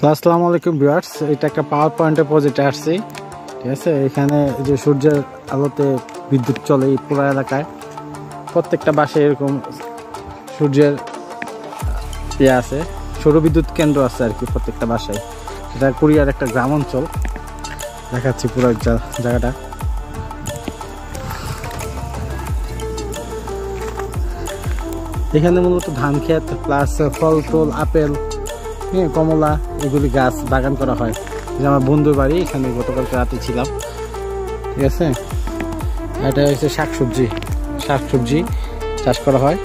আসসালামু আলাইকুম ভিউয়ার্স, এটা একটা পাওয়ার পয়েন্টের প্রজেক্টে আসছি। ঠিক আছে, এখানে যে সূর্যের আলোতে বিদ্যুৎ চলে এই পুরো এলাকায়। প্রত্যেকটা বাসায় এরকম সূর্যের আছে, সৌর বিদ্যুৎ কেন্দ্র আছে আর কি প্রত্যেকটা বাসায়। এটা কোরিয়ার একটা গ্রাম অঞ্চল, দেখাচ্ছি পুরো জায়গাটা। এখানে মূলত ধান ক্ষেত প্লাস ফল টল, আপেল, কমলা, এগুলি গাছ বাগান করা হয়। যে আমার বন্ধুর বাড়ি, এখানে গতকালকে রাতে ছিলাম। ঠিক আছে, এটা হচ্ছে শাকসবজি চাষ করা হয়।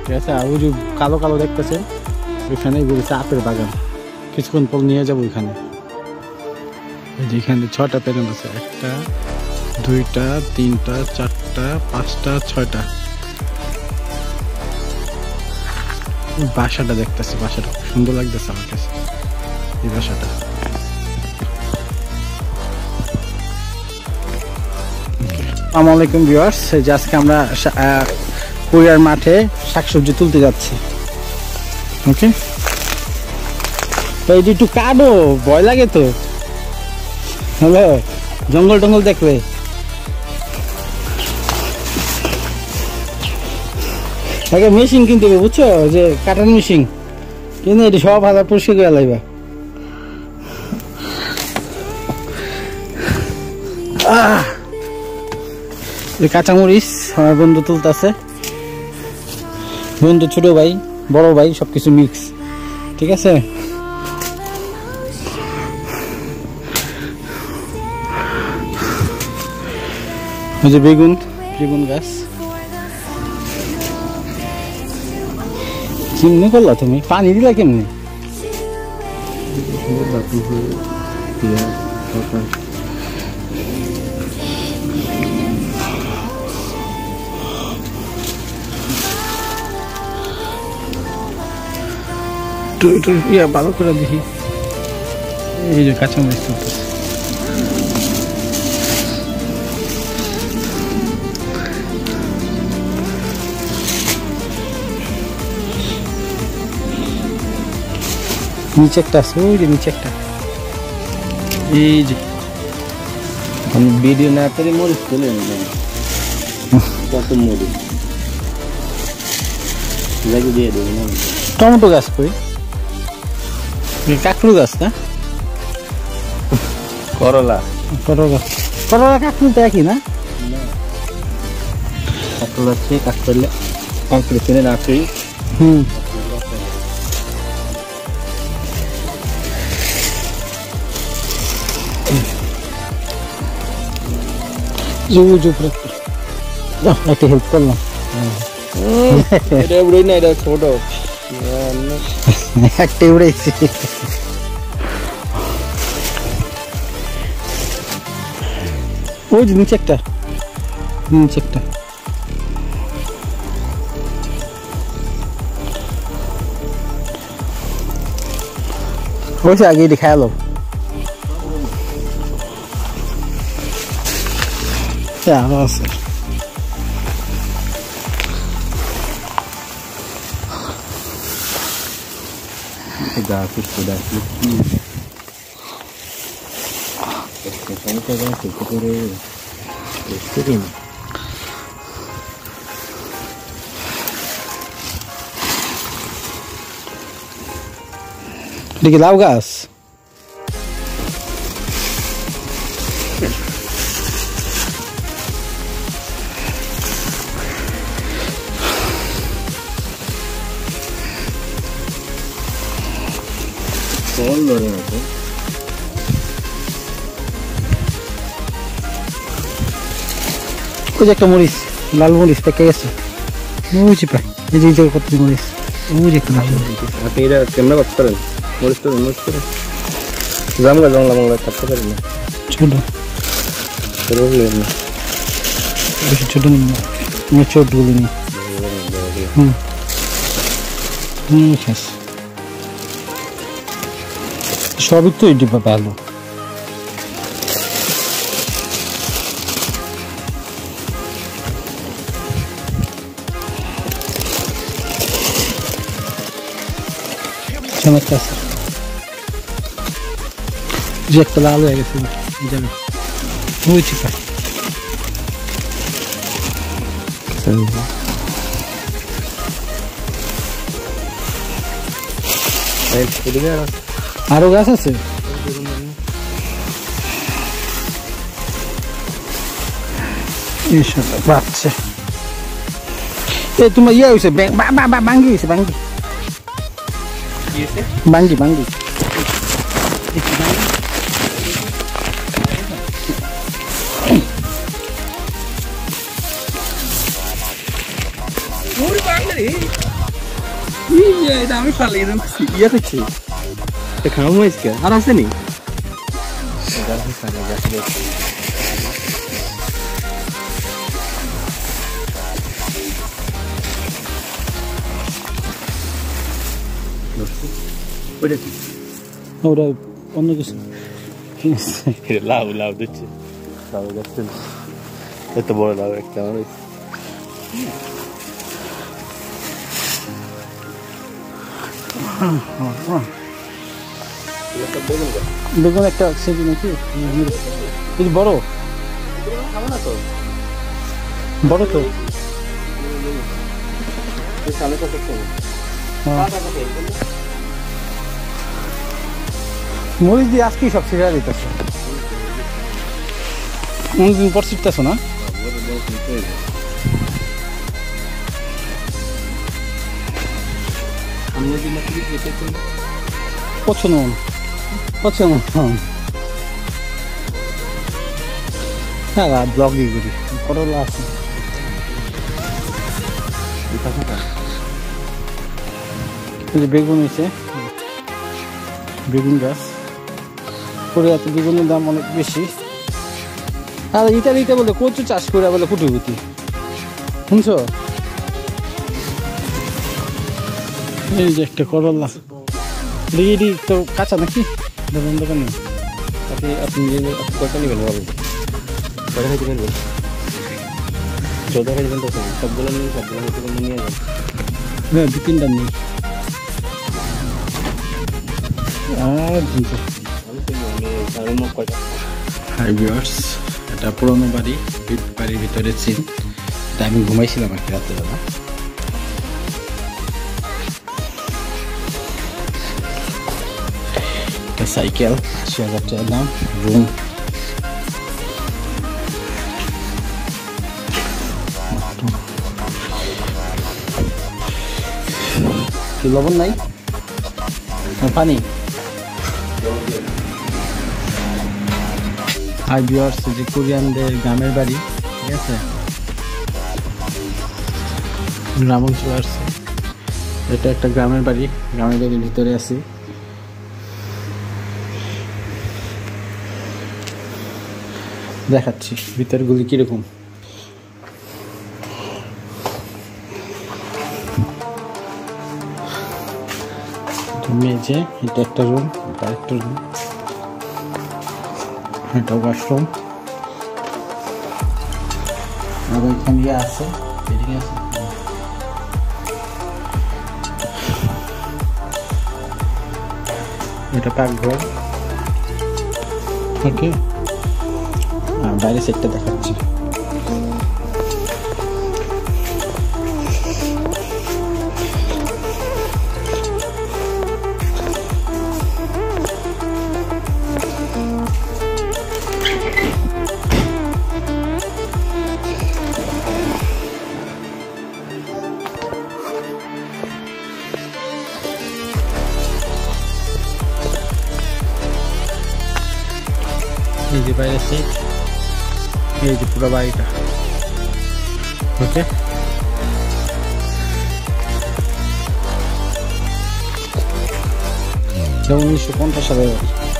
ঠিক আছে, আর ওই যে কালো কালো দেখতেছেন ওইখানে এগুলি হচ্ছে আপেল বাগান। কিছুক্ষণ পর নিয়ে যাবো ওইখানে। এখানে 6টা প্যানেল আছে, 1টা 2টা 3টা 4টা 5টা 6টা। বাসাটা দেখতেছি, বাসাটা খুব সুন্দর লাগতেছে আমার কাছে এই বাসাটা। আসসালামু আলাইকুম ভিউয়ার্স, আজকে আমরা কোরিয়ার মাঠে শাকসবজি তুলতে যাচ্ছি। ওকে, তো এই যে একটু কাটো, ভয় লাগে তো। হ্যালো, জঙ্গল টঙ্গল দেখলে। আগে মেশিন কিনতে হবে, বুঝছো, যে কাটার মেশিন কিন্তু এটি সব হাজার পরিষ্কার করে লাইবা। কাঁচামরিচ আমার বন্ধু তুলতেছে, বন্ধু ছোট ভাই বড় ভাই সবকিছু মিক্স। ঠিক আছে, ওই যে বেগুন গাছ। কেমনি করলা তুমি? পানি দিলা কেমনি? ভালো করে দেখি। এই যে কাঁচামরিচ তুলতেছে। নিচে একটা আছে, ওই যে নিচে একটা। এই যে আমি ভিডিও না করে মরিচ তুলে নিলাম, কত মরিচ লাগে দিয়ে দেবো না। টমেটো গাছ কই? কাকড়ু গাছ না? করলা কাকড়ু তো একই না? কাকড় আছে, কাকড়লে কাকড় চেনে না করি। একটা হেল্প করলাম। এটা উড়ে না, এটা ছোট একটা উড়েছি। ওই যে নিচে একটা ওইসে আগে এটি খেয়ালো। আরো আছে। এটা কি লাউ গাছ? ওই যে একটা মরিচ, লাল মরিচ পেকে গেছে। বুঝি প্রায় এই যে কত মরিচ, ওই যে একটা লাল মরিচ। আপনি এটা কেমন করতে পারেন? মরিচ তো জঙ্গল থাকতে পারেন না, ছোট বেশি ছোট নিই, ছোটগুলো নিই। সবই তো এটি ভালো। চমৎকার। যে একটা লাল হয়ে গেছে যাবে ওই ঠিক আছে আরো গাছ আছে পাচ্ছে এই তোমার ইয়ে হয়েছে বাঙ্গি হয়েছে বাঙ্গি বাঙ্গি বাঙ্গি আমি পালি ইয়ে করছি খাওয়া হয়েছে আর আছে নি ওরা অন্য কিছু লাউ লাউ দিচ্ছে লাউ যাচ্ছে এত বড় লাউ একটা আমার বেগুন একটা সেটি নাকি বড় বড় তো মরিচ দিয়ে আজকেই সব ছিঁড়া দিতেছে অনেকদিন পর ছিটতেছ না পছন্দ পছন্দ হ্যাঁ ব্লগই করি করলা আছে বেগুন হয়েছে বেগুন গাছ কোরিয়াতে বেগুনের দাম অনেক বেশি আর ইতালিতে বলে কচু চাষ করে বলে কুটিকুটি শুনছো এই যে একটা করলা ডিগি তো কাঁচা নাকি দোকান দোকানে আপনি কয়টা নেবেন বলেন কয়টা খাইতে নেবেন 14 খাইতে তো সবগুলো নিয়ে নিয়ে যান হ্যাঁ 2-3টা নেই আর হাই ভিউয়ার্স এটা পুরোনো বাড়ির ভিতরে সিন এটা আমি ঘুমাইছিলাম আর কি রাত্রেবেলা একটা সাইকেল 80,000 টাকার দাম রুম লবণ নাই পানি হাই ভিউয়ার্স যে কোরিয়ানদের গ্রামের বাড়ি ঠিক আছে গ্রাম অঞ্চলে আসছে এটা একটা গ্রামের বাড়ির ভিতরে আছি দেখাচ্ছি ভিতরগুলি কিরকম মেঝে এটা একটা রুম এটা একটা রুম এটা ওয়াশরুম আর এখানে ইয়ে আছে এদিকে আছে এটা পাকঘর ওকে আর বাইরে সেটটা দেখাচ্ছি এই যে বাইরে সিট এই যে পুরো বাড়িটা ওকে 1950 সালের বাড়ি